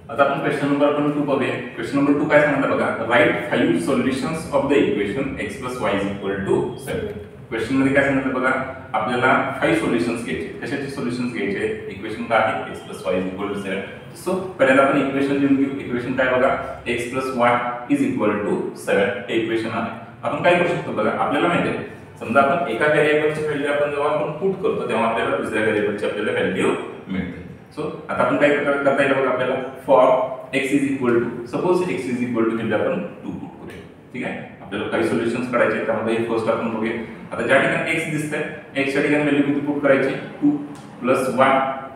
आता आपण question number 2 बघूया. क्वेश्चन नंबर 2 काय सांगतात बघा. Right 5 solutions of the equation x + y = 7. Question मध्ये काय सांगतात बघा. आपल्याला 5 सोल्युशन्स घ्यायचे. कशाचे सोल्युशन्स घ्यायचे? इक्वेशन काय आहे x + y = 7. सो पहिल्यांदा आपण इक्वेशन लिहून घेऊ. इक्वेशन काय बघा. x + y = 7 हे इक्वेशन आहे. आपण काय करू शकतो बघा. आपल्याला माहिती आहे समजा आपण एका व्हेरिएबलची व्हॅल्यू आपण जेव्हा आपण पुट करतो तेव्हा आपल्याला दुसऱ्या व्हेरिएबलची आपल्याला व्हॅल्यू मिळते. सो आता आपण काय करता येईल बघा. आपल्याला for x suppose x value आपण 2 पुट करूया. ठीक आहे. आपल्याला काही सोल्युशन्स काढायचे त्यामध्ये फर्स्ट आपण बघूया. आता ज्या ठिकाणी x दिसतंय x च्या ठिकाणी व्हॅल्यू किती पुट करायची 2 + y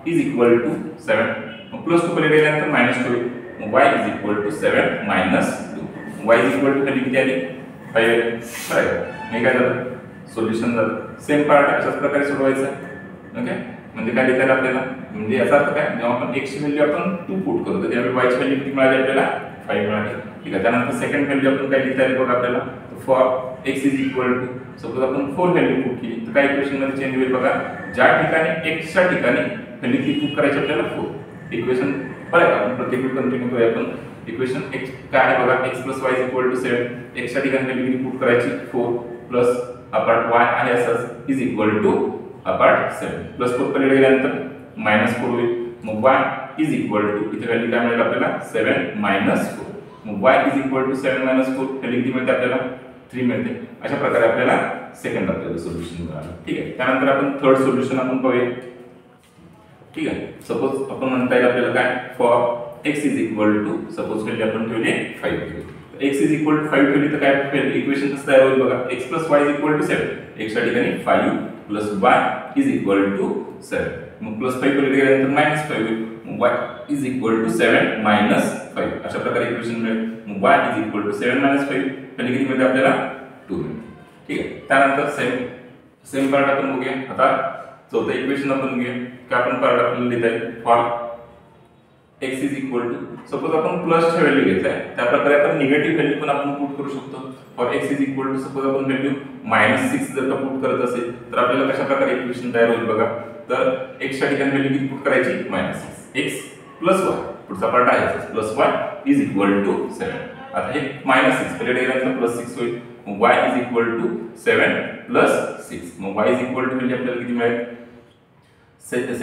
= 7. मग +2 पलीकडे गेल्यानंतर -2 होईल. मग y = 7 - 2. y व्हॅल्यू किती आली 5 बरोबर. हे काय झालं सोल्युशन झालं. सेम पार्ट अशाच प्रकारे सोडवायचं. ओके म्हणजे काय लिहिता आपल्याला म्हणजे याचा अर्थ काय जेव्हा आपण x ची व्हॅल्यू आपण 2 पुट करतो त्यावेळी y ची व्हॅल्यू किती मिळाली आपल्याला 5 मिळाली. ठीक आहे. त्यानंतर सेकंड व्हॅल्यू आपण काय लिहिता येईल बघा आपल्याला फॉर x सपोज आपण 4 व्हॅल्यू पुट केली तर काय इक्वेशन मध्ये चेंज होईल बघा. ज्या ठिकाणी x च्या ठिकाणी व्हॅल्यू किती पुट करायची आपल्याला 4 इक्वेशन बरोबर. आपण प्रत्येक वेळी कंटिन्यू करूया. आपण इक्वेशन x काय आहे बघा x + y = 7. x च्या ठिकाणी व्हॅल्यू किती पुट करायची 4 प्लस अपार्ट y आहे असंच अपार्ट 7 +4 पलीकडे गेल्यानंतर -4 होईल. मग y इथे व्हॅल्यू काय मिळेल आपल्याला 7 - 4. मग y 7 - 4 व्हॅल्यू किती मिळते आपल्याला 3 मिळते. अशा प्रकारे आपल्याला सेकंड आपल्याला सोल्युशन मिळालं. ठीक आहे. त्यानंतर आपण थर्ड सोल्युशन आपण पाहूया. ठीक आहे. सपोज आपण म्हणता येईल आपल्याला काय फॉर x सपोज व्हॅल्यू आपण ठेवली 5 x 5 ठेवली तर काय इक्वेशन कसं तयार होईल बघा. x + y = 7. x च्या ठिकाणी 5 + y = 7. मग +5 पलीकडे गेल्यानंतर -5 होईल. मग y 7 - 5 अशा प्रकारे इक्वेशन मिळेल. मग y 7 - 5 व्हॅल्यू किती मिळते आपल्याला 2 मिळते. ठीक आहे. त्यानंतर सेम पार्ट आपण बघूया. आता चौथं इक्वेशन आपण घेऊया. काय आपण पार्ट आपल्याला लिहिता येईल फॉर x सपोज आपण प्लसची व्हॅल्यू घेतलाय त्या प्रकारे आपण निगेटिव्ह व्हॅल्यू पण आपण पुट करू शकतो. फॉर x सपोज आपण व्हॅल्यू -6 जर का पुट करत असेल तर आपल्याला कशा प्रकारे इक्वेशन तयार होईल बघा. तर x च्या ठिकाणी व्हॅल्यू किती पुट करायची -6 x + y पुढचा पार्ट आहे +y = 7. आता हे -6 पलीकडे गेल्यानंतर +6 होईल. मग y 7 + 6. मग y व्हॅल्यू आपल्याला किती मिळेल 7 +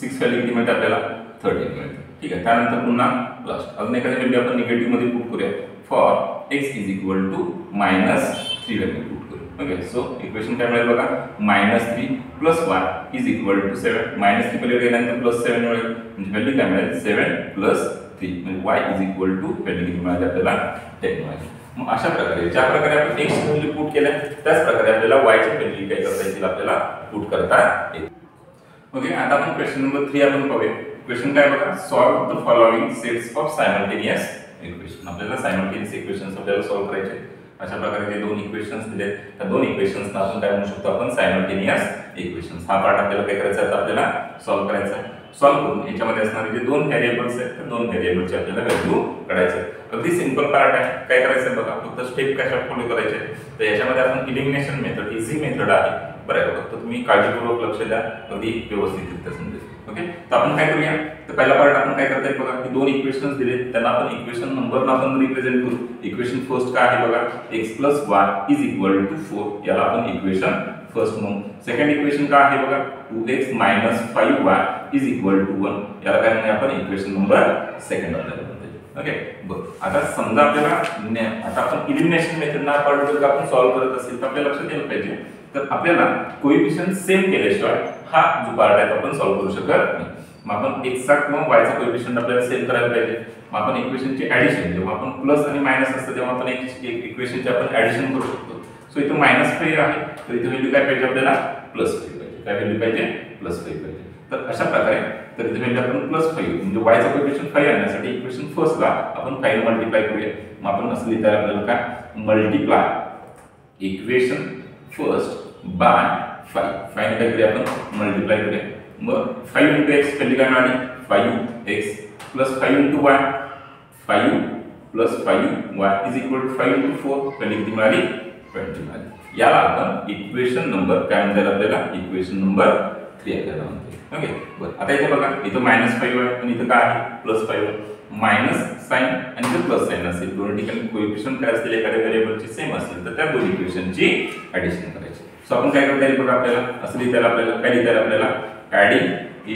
6 व्हॅल्यू किती मिळते आपल्याला 13 मिळते. ठीक आहे. त्यानंतर पुन्हा लास्ट अजून एखादी व्हॅल्यू आपण निगेटिव्ह मध्ये पुट करूया. फॉर x -3 व्हॅल्यू पुट करू. ओके. सो इक्वेशन काय मिळेल बघा -3 + y = 7. -3 पलीकडे गेल्यानंतर +7 मिळेल म्हणजे व्हॅल्यू काय मिळेल 7 + 3 म्हणजे y व्हॅल्यू किती मिळाली आपल्याला 10 मिळाली. मग अशा प्रकारे ज्या प्रकारे आपण x ची व्हॅल्यू पुट केल्या त्याच प्रकारे आपल्याला y ची व्हॅल्यू काय करता येईल आपल्याला पुट करता येईल. ओके. आता आपण क्वेश्चन नंबर 3 आपण पाहूया. क्वेश्चन काय बघा. Solve the following sets of simultaneous equation. आपल्याला सायमल्टेनियस इक्वेशन्स आपल्याला सॉल्व करायचे. अशा प्रकारे ते दोन इक्वेशन्स दिले. त्या दोन इक्वेशन्सना आपण काय म्हणू शकतो आपण सायमल्टेनियस इक्वेशन्स. हा पार्ट आपल्याला काय करायचा आहे आपल्याला सॉल्व करायचा आहे. सॉल्व करून याच्यामध्ये असणारे जे दोन व्हेरिएबल्स आहेत त्या दोन व्हेरिएबलची आपल्याला व्हॅल्यू काढायची आहे. अगदी सिंपल पार्ट आहे. काय करायचं आहे बघा. फक्त स्टेप कशा फॉलो करायचे तर याच्यामध्ये आपण इलिमिनेशन मेथड इझी मेथड आहे बरं आहे. फक्त तुम्ही काळजीपूर्वक लक्ष द्या अगदी व्यवस्थितरित्या समजेल. ओके. तर आपण काय करूया तर पहिला पार्ट आपण काय करता येईल बघा की दोन इक्वेशन्स दिले त्यांना आपण इक्वेशन नंबरला आपण रिप्रेझेंट करू. इक्वेशन फर्स्ट काय आहे बघा x + y = 4 याला आपण इक्वेशन फर्स्ट म्हणू. सेकंड इक्वेशन काय आहे बघा 2x - 5y = 1 याला काय म्हणूया आपण इक्वेशन नंबर सेकंड आपल्याला म्हणता येईल. ओके. बरं. आता समजा आपल्याला आता आपण इलिमिनेशन मेथडना पार्ट जर आपण सॉल्व करत असेल तर आपल्या लक्षात यायला पाहिजे तर आपल्याला कोएफिशिएंट सेम केल्याशिवाय हा जो पार्ट आहे आपण सॉल्व करू शकत नाही. मग आपण x चा किंवा y चा कोएफिशिएंट आपल्याला सेम करायला पाहिजे. मग आपण इक्वेशनची ॲडिशन जेव्हा आपण प्लस आणि मायनस असतं तेव्हा आपण एक इक्वेशनची आपण ॲडिशन करू शकतो. सो इथे -5 आहे तर इथे व्हॅल्यू काय पाहिजे आपल्याला +5 पाहिजे. काय व्हॅल्यू पाहिजे +5 पाहिजे. तर अशा प्रकारे तर इथे व्हॅल्यू आपण +5 म्हणजे y चा कोएफिशिएंट 5 आणण्यासाठी इक्वेशन फर्स्टला आपण 5 मल्टिप्लाय करूया. मग आपण असं लिहिता येईल आपल्याला काय मल्टिप्लाय इक्वेशन फर्स्ट बाय 5 ने काय करूया आपण मल्टिप्लाय करूया. मग 5 × x व्हॅल्यू काय मिळाली 5x + 5 × y 5 + 5y = 5 × 4 व्हॅल्यू किती मिळाली 20 मिळाली. याला आपण इक्वेशन नंबर काय म्हणतात आपल्याला इक्वेशन नंबर 3 आपल्याला म्हणतो. ओके बरं आता इथे बघा इथं -5 आहे आणि इथं काय आहे +5 आहे मायनस साइन आणि इथे प्लस साइन असेल दोन ठिकाणी कोएफिशियंट काय असतील एखाद्या व्हेरिएबलचे सेम असतील तर त्या दोन इक्वेशनची ॲडिशन करायची सो आपण काय करता येईल बघा आपल्याला असं लिहिता आपल्याला काय लिहिता आपल्याला adding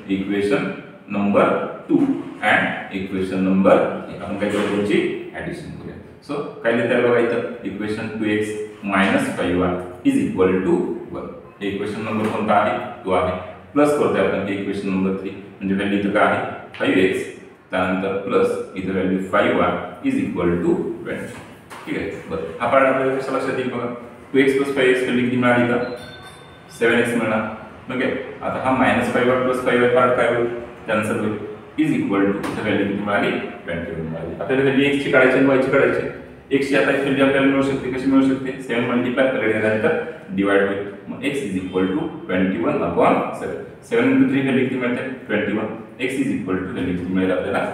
equation number 2 and equation number 3 आपण काय करू याची ॲडिशन करूया सो काय लिहिता बघा इथं equation 2x - 5y is equal to 1 equation number कोणता आहे 2 आहे प्लस करतोय आपण इक्वेशन नंबर 3 म्हणजे व्हॅल्यू इथं काय आहे 5x त्यानंतर प्लस इथं value 5y is equal to 20 ठीक आहे बरं हा पार्ट आपल्याला कशा लक्षात येईल बघा 2x + 5x व्हॅल्यू किती मिळाली का 7x मिळणार ओके आता हा -5y + 5y पार्ट काय होईल कॅन्सल होईल इज इक्वल टू इथं व्हॅल्यू किती मिळाली 20 मिळाली आपल्याला व्हॅल्यू x ची काढायची आणि y ची काढायची x ची आता व्हॅल्यू आपल्याला मिळू शकते कशी मिळू शकते 7 मल्टिप्लाय केल्यानंतर डिवाइड होईल मग x is equal to 21/7 7 × 3 value किती मिळते 21 x is equal to value किती मिळेल आपल्याला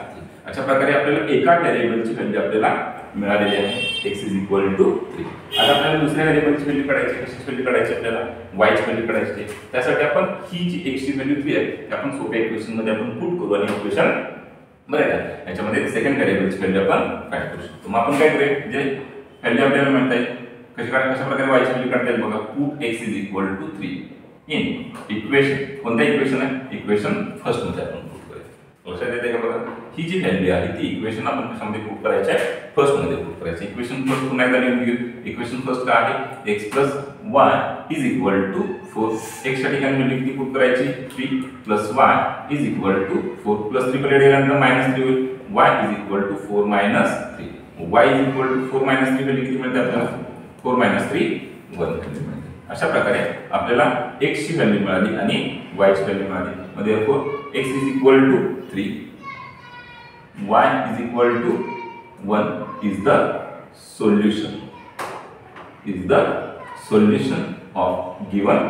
अशा प्रकारे आपल्याला एका व्हेरिएबलची व्हॅल्यू आपल्याला मिळालेली आहे x इज इक्वल टू 3 आता आपल्याला दुसऱ्या व्हेरिएबलची व्हॅल्यू काढायची कशी व्हॅल्यू काढायची आपल्याला y ची व्हॅल्यू काढायची त्यासाठी आपण ही जी x ची व्हॅल्यू 3 आहे ती आपण सोप्या इक्वेशन मध्ये आपण पुट करू आणि इक्वेशन बरं आहे याच्यामध्ये सेकंड व्हेरिएबलची व्हॅल्यू आपण फाइंड करू शकतो मग आपण काय करूया जे व्हॅल्यू आपल्याला मिळत आहे कशा प्रकारे y ची व्हॅल्यू काढता येईल बघा put x is equal to 3 in equation कोणतं इक्वेशन आहे इक्वेशन फर्स्ट मध्ये आपण पुट करूया लक्षात येते का बघा ही जी व्हॅल्यू आहे ती इक्वेशन आपण कशामध्ये पुट करायची आहे फर्स्ट मध्ये पुट करायची इक्वेशन फर्स्ट पुन्हा एकदा लिहून घेऊ इक्वेशन फर्स्ट काय आहे x + y is equal to 4 x च्या ठिकाणी व्हॅल्यू किती पुट करायची 3 + y इज इक्वल टू 4 + 3 पहिले गेल्यानंतर -3 होईल y is equal to 4 - 3 y is equal to 4 - 3 value किती मिळते आपल्याला 4 - 3 1 व्हॅल्यू मिळते अशा प्रकारे आपल्याला x ची व्हॅल्यू मिळाली आणि y ची व्हॅल्यू मिळाली मग therefore x is equal to 3 y is equal to 1 is the solution of given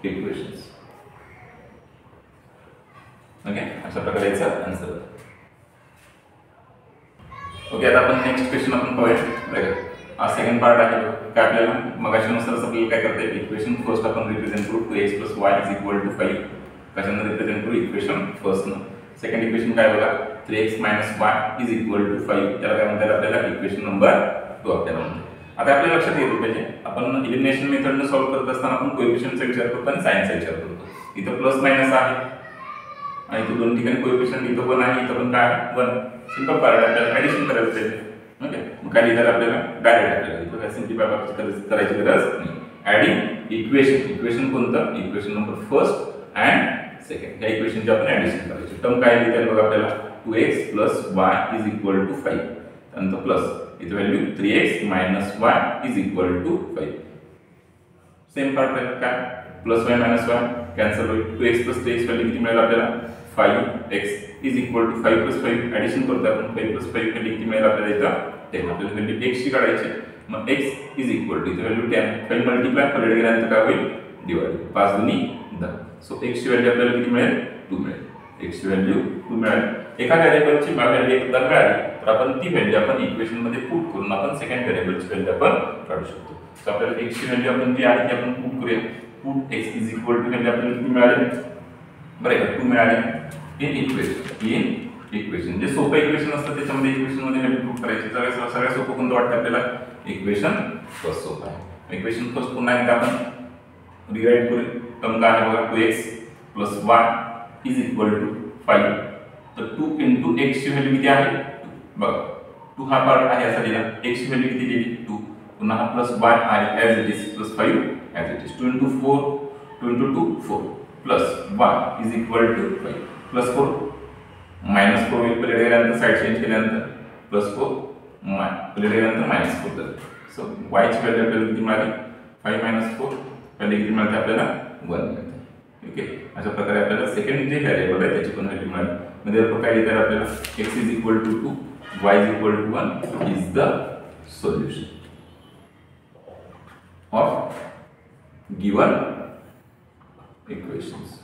equations okay अशा प्रकारे याचा आन्सर ओके आता आपण नेक्स्ट क्वेश्चन आपण पाहूया बघा हा सेकंड पार्ट आहे काय आपल्याला मगाशीनुसार आपल्याला काय करता येईल इक्वेशन फर्स्ट आपण रिप्रेझेंट करू 2x + y is equal to 5 कशाने रिप्रेझेंट करू इक्वेशन फर्स्ट न सेकंड इक्वेशन काय बघा 3x - y is equal to 5 त्याला काय म्हणतात आपल्याला इक्वेशन नंबर 2 आपल्याला म्हणतात आता आपल्या लक्षात येईल पाहिजे आपण एलिमिनेशन मेथडने सॉल्व करत असताना आपण कोएफिशियंटचा विचार करतो आणि साइनचा विचार करतो इथं प्लस मायनस आहे आणि इथं दोन ठिकाणी कोएफिशियंट इथं 1 आहे इथं पण काय 1 सिंपल पार्ट आपल्याला ॲडिशन करायचं पाहिजे ओके मग काय लिहितात आपल्याला डायरेक्ट आपल्याला इथं काय सिम्प्लिफाय करायची गरज नाही ॲडिंग इक्वेशन कोणतं equation number first and second या इक्वेशनची आपण ॲडिशन करायची टर्म काय लिहिता बघा आपल्याला 2x + y is equal to 5 त्यानंतर प्लस इथे value 3x - y is equal to 5 same part आहे काय +y - y कॅन्सल होईल 2x + 3x व्हॅल्यू किती मिळेल आपल्याला 5x is equal to 5 + 5 addition करतो आपण 5 + 5 व्हॅल्यू किती मिळेल आपल्याला इथं 10 आपल्याला व्हॅल्यू x ची काढायची मग x इज इक्वल टू इथे व्हॅल्यू 10 5 मल्टिप्लाय पॉवर गेल्यानंतर काय होईल डिवाइड 5 × 10 सो x ची व्हॅल्यू आपल्याला किती मिळेल 2 मिळेल x ची व्हॅल्यू 2 मिळेल एका व्हेरिएबलची व्हॅल्यू एकदा मिळाली तर आपण ती व्हॅल्यू आपण इक्वेशन मध्ये पुट करून आपण सेकंड व्हेरिएबलची व्हॅल्यू आपण काढू शकतो सो आपल्याला x ची व्हॅल्यू आपण जी आहे ती आपण पुट करूया put x is equal to value आपल्याला किती मिळाली बरं आहे 2 मिळाली इन इक्वेशन जे सोपं इक्वेशन असतं त्याच्यामध्ये इक्वेशन मध्ये व्हॅल्यू पुट करायची सगळ्यात सोपं कोणतं वाटतं आपल्याला इक्वेशन फर्स्ट सोपं आहे इक्वेशन फर्स्ट पुन्हा एकदा आपण रिराइट करू टर्म काय आहे बघा 2x + y is equal to 5 तर 2 × x ची व्हॅल्यू किती आहे 2 बघा 2 हा पार्ट आहे असा दिला x ची व्हॅल्यू किती दिली 2 पुन्हा हा प्लस y आहे as it is +5 as it is 2 × 4 2 × 2 4 plus y is equal to 5 plus 4 minus 4 होईल पहिले गेल्यानंतर साईड चेंज केल्यानंतर +4 पहिले गेल्यानंतर -4 झालं सो y ची व्हॅल्यू आपल्याला किती मिळाली 5 - 4 व्हॅल्यू किती मिळते आपल्याला 1 मिळते ओके अशा प्रकारे आपल्याला सेकंड जे व्हेरिएबल आहे त्याची पण व्हॅल्यू मिळाली म्हणजे आपण काय लिहितात आपल्याला x is equal to 2 y is equal to 1 is the solution of given equations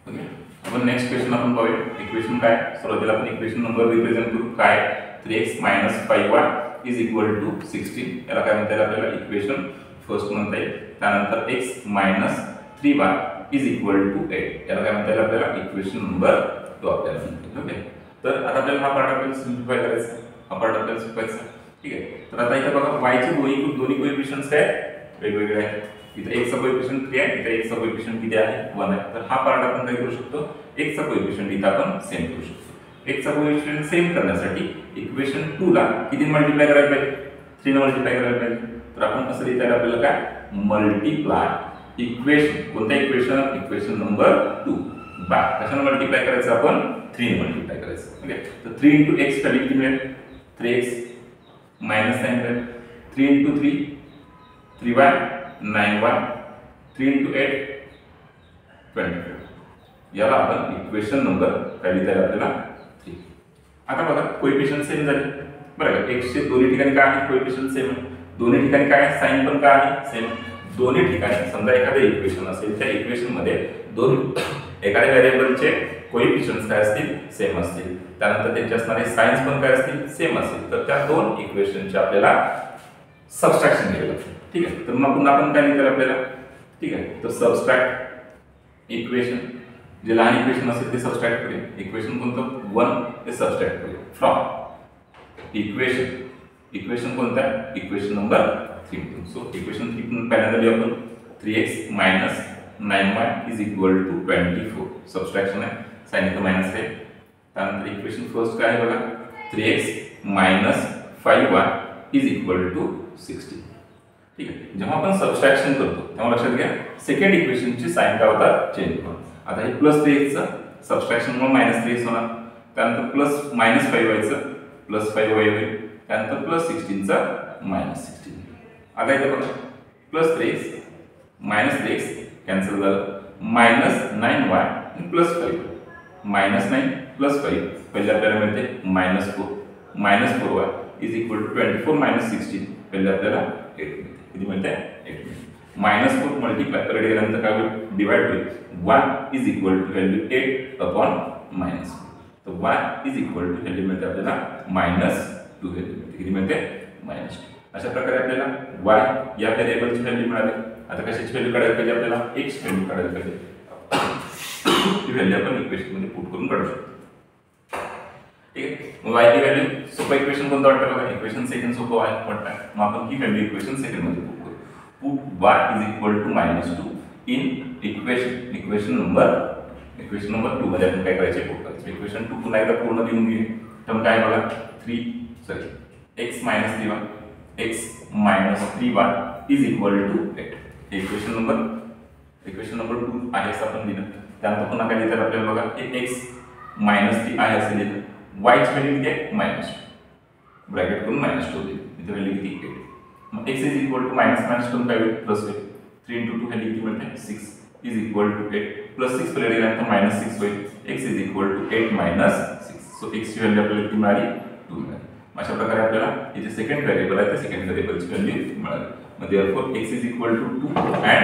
okay आपण नेक्स्ट क्वेश्चन आपण पाहूया इक्वेशन काय सुरुवातीला आपण इक्वेशन नंबर रिप्रेझेंट करू काय 3x - 5y is equal to 16. याला काय म्हणता येईल आपल्याला इक्वेशन फर्स्ट म्हणता येईल. त्यानंतर x minus 3y is equal to 8. याला काय म्हणता येईल आपल्याला इक्वेशन नंबर 2 आपल्याला म्हणता येईल. ओके, तर आता आपल्याला हा पार्ट आपल्याला सिम्प्लिफाय करायचा, हा पार्ट आपल्याला शिकवायचा. ठीक आहे, तर आता इथे बघा y चे दोन्ही कोएफिशियंट्स काय वेगवेगळे आहेत. इथे x चा कोएफिशियंट 3 आहे, इथे x चा कोएफिशियंट किती आहे 1 आहे. तर हा पार्ट आपण काय करू शकतो, x चा कोएफिशियंट इथे आपण सेम करू शकतो. x चा कोएफिशियंट सेम करण्यासाठी इक्वेशन 2 ला किती मल्टिप्लाय करायला पाहिजे, 3 ने मल्टिप्लाय करायला पाहिजे. तर आपण कसं लिहिता येईल आपल्याला काय मल्टिप्लाय इक्वेशन, कोणता इक्वेशन नंबर 2 बाय कशाने मल्टिप्लाय करायचं आपण 3 ने मल्टिप्लाय करायचं. ओके, तर 3 * x व्हॅल्यू किती मिळेल 3x मायनस 9 मिळेल. 3 * 3 3y 9y 3 * 8 24. याला आपण इक्वेशन नंबर काय लिहिता येईल आपल्याला 3. आता बघा कोएफिशियंट सेम झाले बरं का. x चे दोन्ही ठिकाणी काय आहे कोएफिशियंट सेम आहे. दोन्ही ठिकाणी काय आहे साइन पण काय आहे सेम. दोन्ही ठिकाणी समजा एखादे इक्वेशन असेल त्या इक्वेशन मध्ये एखाद्या व्हेरिएबलचे कोएफिशियंट्स काय असतील सेम असतील. त्यानंतर त्यांचे असणारे साइन्स पण काय असतील सेम असतील. तर त्या दोन इक्वेशनचे आपल्याला सबट्रॅक्शन घ्यावे लागते. ठीक आहे, तर मग आपण काय लिहितो आपल्याला. ठीक आहे, तर सबट्रॅक्ट इक्वेशन, जे लहान इक्वेशन असेल ते सबट्रॅक्ट करूया. इक्वेशन कोणतं 1 ते सबट्रॅक्ट करूया फ्रॉम इक्वेशन कोणता इक्वेशन नंबर 3. सो इक्वेशन 3 पहिल्यांदा लिहू आपण 3x minus 9y is equal to 24. Subtraction आहे, साइन इथं मायनस आहे. त्यानंतर इक्वेशन फर्स्ट काय आहे बघा 3x minus 5y is equal to 16. ठीक आहे, जेव्हा आपण सबट्रॅक्शन करतो तेव्हा लक्षात घ्या सेकंड इक्वेशनची साइन काय होतात चेंज होतात. आता हे प्लस 3x चं सबट्रॅक्शन मुळे मायनस 3x होणार. त्यानंतर प्लस मायनस 5y चं प्लस 5y होईल. त्यानंतर प्लस 16 चा मायनस 16. आता इथे बघा plus 3x minus 3x cancel झालं. मायनस 9y आणि प्लस 5 मायनस 9 प्लस 5 पहिले आपल्याला मिळते minus 4 minus 4y is equal to 24 minus 16 पहिले आपल्याला 8 मिळते. किती मिळते 8 मिळते. मायनस 4 मल्टिप्लाय करत गेल्यानंतर काय होईल डिवाइड होईल. y is equal to value 8 upon minus 4. तर y is equal to value मिळते आपल्याला मायनस 2 व्हॅल्यू मिळते. किती मिळते मायनस 2. अशा प्रकारे आपल्याला y या व्हेरिएबलची व्हॅल्यू मिळाली. आता कशाची व्हॅल्यू काढायला पाहिजे आपल्याला x व्हॅल्यू काढायला पाहिजे. ती व्हॅल्यू आपण इक्वेशन मध्ये पुट करून काढू शकतो. ठीक आहे, मग y ची व्हॅल्यू सोपं इक्वेशन कोणतं वाटतं बघा. इक्वेशन सेकंड सोपं वाटतं. मग आपण ही व्हॅल्यू इक्वेशन सेकंड मध्ये पुट करू. Put y is equal to -2 in equation number 2 मध्ये आपण काय करायचे पुट करायचे. इक्वेशन 2 पुन्हा एकदा पूर्ण लिहून घेऊ. तर काय बघा x minus 3y x minus 3y is equal to 8. Equation number 2 आहे असं आपण लिहिलं. त्यानंतर पुन्हा काय लिहितात आपल्याला बघा हे x मायनस 3 आहे असं लिहिलं. y ची व्हॅल्यू किती आहे मायनस 2 ब्रॅकेट करून -2 लिहिलं. इथे व्हॅल्यू किती 8. मग x इज इक्वल टू -2 काय होईल प्लस होईल. 3 * 2 व्हॅल्यू किती मिळते 6 इज इक्वल टू 8 प्लस 6 पहिले गेल्यानंतर -6 होईल. x is equal to 8 minus 6. So x ची व्हॅल्यू आपल्याला किती मिळाली 2 मिळाली. अशा प्रकारे आपल्याला इथे सेकंड व्हेरिएबल आहे त्या सेकंड व्हेरिएबलची व्हॅल्यू मिळाली. मग therefore x is equal to 2 and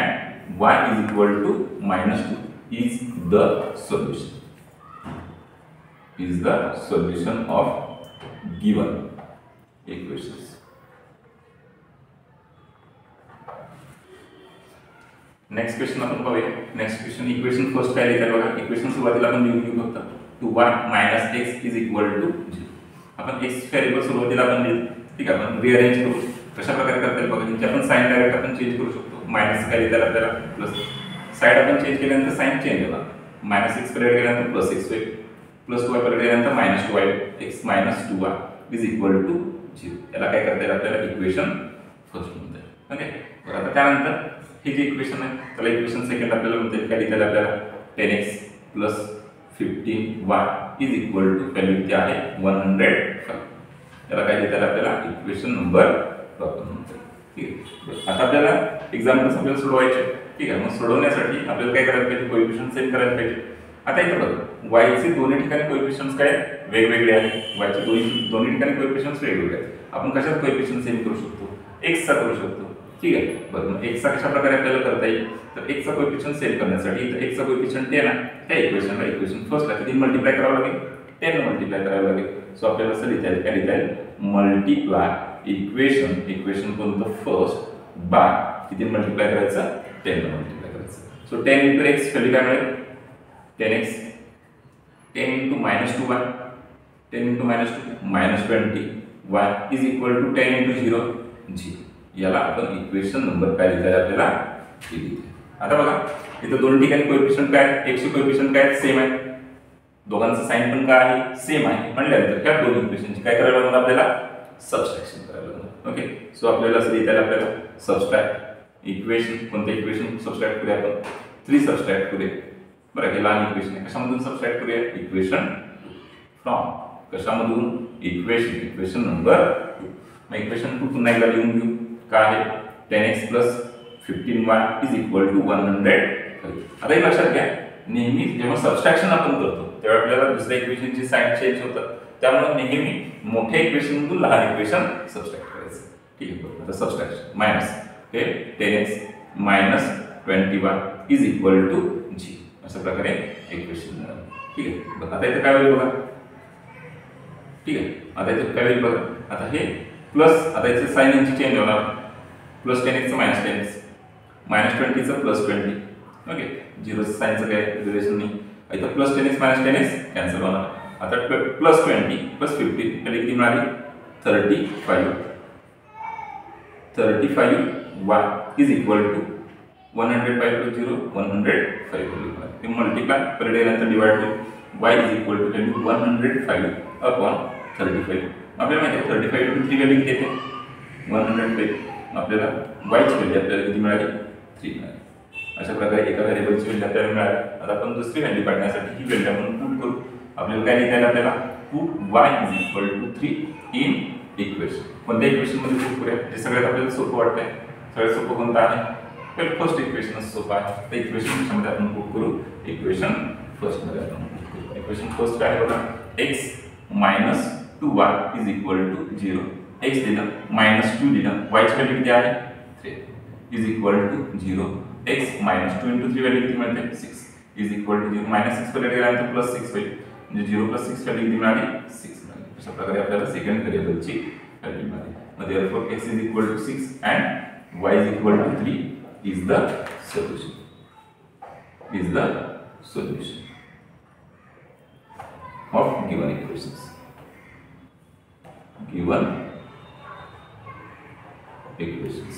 y is equal to -2 is the solution of given equations. Next question आपण पाहूया. नेक्स्ट क्वेश्चन इक्वेशन फर्स्ट काय लिहितात बघा. इक्वेशन सुरुवातीला आपण लिहून घेऊ फक्त 2y minus x is equal to 0. आपण x व्हेरिएबल सुरुवातीला आपण लिहितो. ठीक आहे, आपण रिअरेंज करू. कशा प्रकारे करता येईल बघा. म्हणजे आपण साइन डायरेक्ट आपण चेंज करू शकतो. मायनस काय लिहितात आपल्याला प्लस साइड आपण चेंज केल्यानंतर साइन चेंज होणार. -x परेड गेल्यानंतर +6 होईल. +2y परेड गेल्यानंतर -2y x minus 2y is equal to 0. याला काय करता येईल आपल्याला इक्वेशन फर्स्ट म्हणता येईल. ओके, बरं आता त्यानंतर हे जे इक्वेशन आहे त्याला इक्वेशन सेकंड आपल्याला म्हणता येईल. काय लिहिता येईल आपल्याला 10x plus 15y is equal to value किती आहे 105. याला काय लिहिता येईल आपल्याला इक्वेशन नंबर 2 म्हणता येईल. ठीक आहे, आता आपल्याला एक्झाम्पल्स आपल्याला सोडवायचे. ठीक आहे, मग सोडवण्यासाठी आपल्याला काय करायला पाहिजे कोएफिशियंट सेट करायला पाहिजे. आता इथे बघा y चे दोन्ही ठिकाणी कोएफिशियंट्स काय वेगवेगळे आहेत. y चे दोन्ही ठिकाणी कोएफिशियंट्स वेगवेगळे आहेत. आपण कशात कोएफिशियंट सेट करू शकतो x चा करू शकतो. ठीक आहे, बरं मग x चा कशा प्रकारे आपल्याला करता येईल. तर x चा कोएफिशियंट सेट करण्यासाठी इथे x चा कोएफिशियंट 10 आहे. त्या इक्वेशनला इक्वेशन फर्स्टला किती मल्टिप्लाय करावं लागेल 10 ने मल्टिप्लाय करावं लागेल. सो आपल्याला असं लिहिता येईल काय लिहिता येईल मल्टिप्लाय इक्वेशन कोणतं फर्स्ट बाय किती मल्टिप्लाय करायचं 10 ने मल्टिप्लाय करायचं. सो 10 into x व्हॅल्यू काय मिळेल 10x 10 into -2y 10 into -2 -20y is equal to 10 into 0 0. याला आपण इक्वेशन नंबर काय लिहिता आपल्याला दिली. आता बघा इथं दोन ठिकाणी कोएफिशियंट काय आहेत, x चे कोएफिशियंट काय सेम आहे, दोघांचं साइन पण काय आहे सेम आहे म्हणल्यानंतर ह्या दोन इक्वेशनची काय करायला लागणार आपल्याला सबट्रॅक्शन करायला लागणार. ओके सो आपल्याला असं लिहिता येईल आपल्याला सबट्रॅक्ट इक्वेशन कोणते इक्वेशन सबट्रॅक्ट करूया आपण 3 सबट्रॅक्ट करूया. बरं हे लहान इक्वेशन आहे कशामधून सबट्रॅक्ट करूया इक्वेशन फ्रॉम कशामधून इक्वेशन नंबर 2. मग इक्वेशन 2 पुन्हा एकदा लिहून घेऊ काय आहे 10x plus 15y is equal to 105. आता एक लक्षात घ्या नेहमी जेव्हा सबट्रॅक्शन आपण करतो तेव्हा आपल्याला दुसऱ्या इक्वेशनची साइन चेंज होतं त्यामुळे नेहमी मोठ्या इक्वेशन मधून लहान इक्वेशन सबट्रॅक्ट करायचं. ठीक आहे आता सबट्रॅक्शन मायनस हे 10x minus 20y is equal to 0 अशा प्रकारे इक्वेशन. ठीक आहे आता इथे काय होईल बघा. ठीक आहे आता इथे काय होईल बघा. आता हे प्लस आता इथे साइन यांची चेंज होणार plus 10x minus 10x minus 20 चं प्लस 20. ओके 0 साइनचं काय रिलेशन नाही. इथं plus 10x minus 10x cancel होणार. आता प्लस 20 प्लस 15 म्हणजे किती मिळाली 35y is equal to 105 plus 0 105 ते मल्टिप्लाय पर डे नंतर डिवाइड होईल y is equal to 105 upon 35. आपल्याला माहिती आहे 35 into 3 व्हॅल्यू किती येते 105. आपल्याला y ची व्हॅल्यू आपल्याला किती मिळाली 3 मिळाली. अशा प्रकारे एका व्हेरिएबलची व्हॅल्यू आपल्याला मिळाली. आता आपण दुसरी व्हॅल्यू काढण्यासाठी ही व्हॅल्यू आपण पुट करू. आपल्याला काय लिहिता येईल आपल्याला put y is equal to 3 in equation. कोणत्या इक्वेशन मध्ये पुट करूया जे सगळ्यात आपल्याला सोपं वाटतंय. सगळ्यात सोपं कोणतं आहे फर्स्ट इक्वेशन सोपं आहे. त्या इक्वेशन मध्ये आपण पुट करू इक्वेशन फर्स्ट मध्ये आपण पुट करू. इक्वेशन फर्स्ट काय आहे बघा x minus 2y is equal to 0. x दिलं -2 दिलं y ची व्हॅल्यू किती आहे 3 is equal to 0. x minus 2 into 3 value किती मिळते 6 is equal to 0. -6 कडे गेल्यानंतर प्लस 6 होईल म्हणजे 0 plus 6 व्हॅल्यू किती मिळाली 6 मिळाली. अशा प्रकारे आपल्याला सेकंड व्हेरिएबलची व्हॅल्यू मिळाली. मग therefore x is equal to 6 and y is equal to 3 is the solution. Of given equations. Given equations.